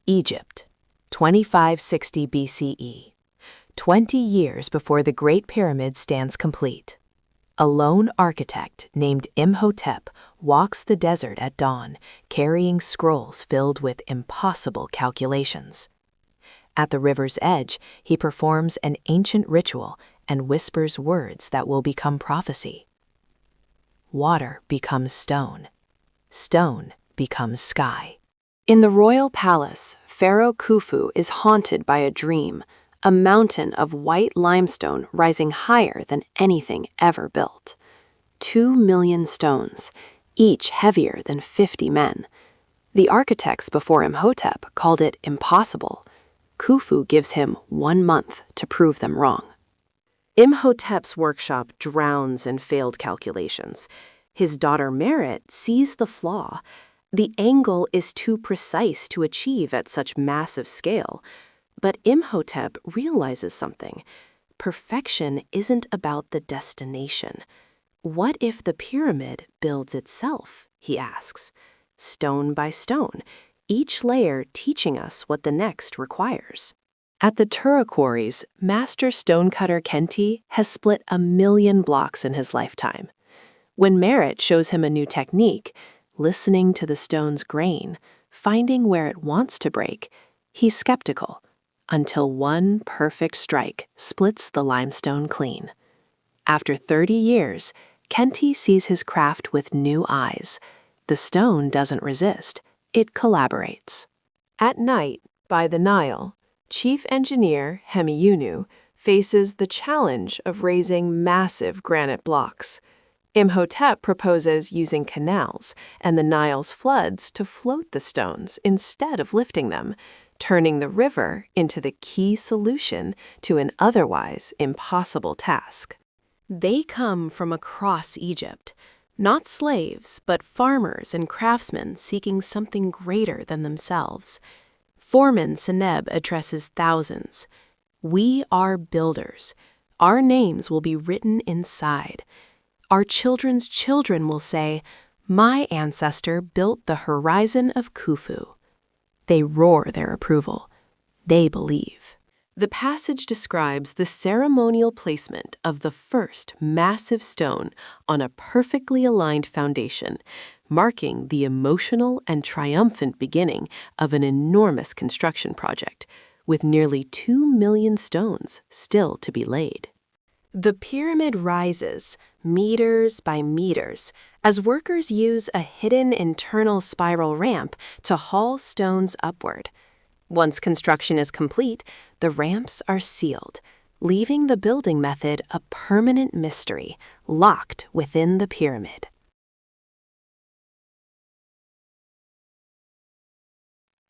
Egypt, 2560 BCE, 20 years before the Great Pyramid stands complete. A lone architect named Imhotep walks the desert at dawn, carrying scrolls filled with impossible calculations. At the river's edge, he performs an ancient ritual and whispers words that will become prophecy. Water becomes stone. Stone becomes sky. In the royal palace, Pharaoh Khufu is haunted by a dream, a mountain of white limestone rising higher than anything ever built. 2 million stones, each heavier than 50 men. The architects before Imhotep called it impossible. Khufu gives him 1 month to prove them wrong. Imhotep's workshop drowns in failed calculations. His daughter Merit sees the flaw. The angle is too precise to achieve at such massive scale. But Imhotep realizes something. Perfection isn't about the destination. What if the pyramid builds itself, he asks, stone by stone, each layer teaching us what the next requires. At the Tura quarries, master stonecutter Kenti has split 1 million blocks in his lifetime. When Merit shows him a new technique, listening to the stone's grain, finding where it wants to break, he's skeptical, until one perfect strike splits the limestone clean. After 30 years, Kenti sees his craft with new eyes. The stone doesn't resist, it collaborates. At night, by the Nile, Chief Engineer Hemiunu faces the challenge of raising massive granite blocks. Imhotep proposes using canals and the Nile's floods to float the stones instead of lifting them, turning the river into the key solution to an otherwise impossible task. They come from across Egypt, not slaves, but farmers and craftsmen seeking something greater than themselves. Foreman Seneb addresses thousands. We are builders. Our names will be written inside. Our children's children will say, my ancestor built the horizon of Khufu. They roar their approval. They believe. The passage describes the ceremonial placement of the first massive stone on a perfectly aligned foundation, marking the emotional and triumphant beginning of an enormous construction project, with nearly 2 million stones still to be laid. The pyramid rises, meters by meters, as workers use a hidden internal spiral ramp to haul stones upward. Once construction is complete, the ramps are sealed, leaving the building method a permanent mystery, locked within the pyramid.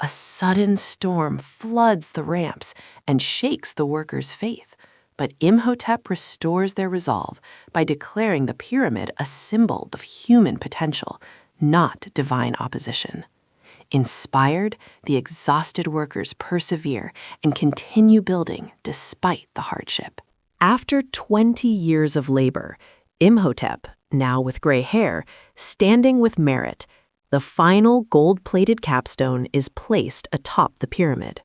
A sudden storm floods the ramps and shakes the workers' faith. But Imhotep restores their resolve by declaring the pyramid a symbol of human potential, not divine opposition. Inspired, the exhausted workers persevere and continue building despite the hardship. After 20 years of labor, Imhotep, now with gray hair, standing with Merit, the final gold-plated capstone is placed atop the pyramid.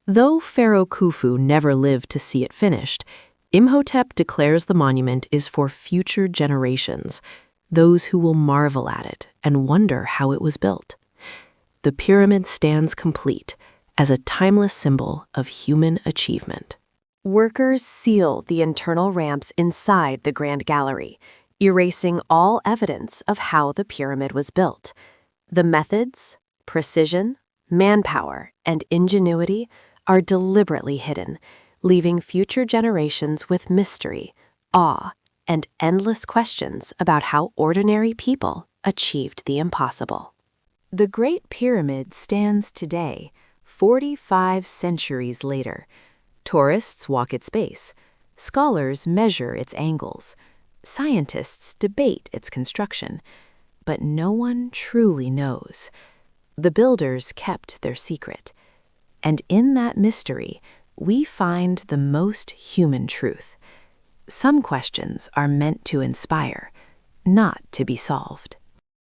Though Pharaoh Khufu never lived to see it finished, Imhotep declares the monument is for future generations, those who will marvel at it and wonder how it was built. The pyramid stands complete as a timeless symbol of human achievement. Workers seal the internal ramps inside the Grand Gallery, erasing all evidence of how the pyramid was built. The methods, precision, manpower, and ingenuity are deliberately hidden, leaving future generations with mystery, awe, and endless questions about how ordinary people achieved the impossible. The Great Pyramid stands today, 45 centuries later. Tourists walk its base. Scholars measure its angles. Scientists debate its construction. But no one truly knows. The builders kept their secret. And in that mystery, we find the most human truth. Some questions are meant to inspire, not to be solved.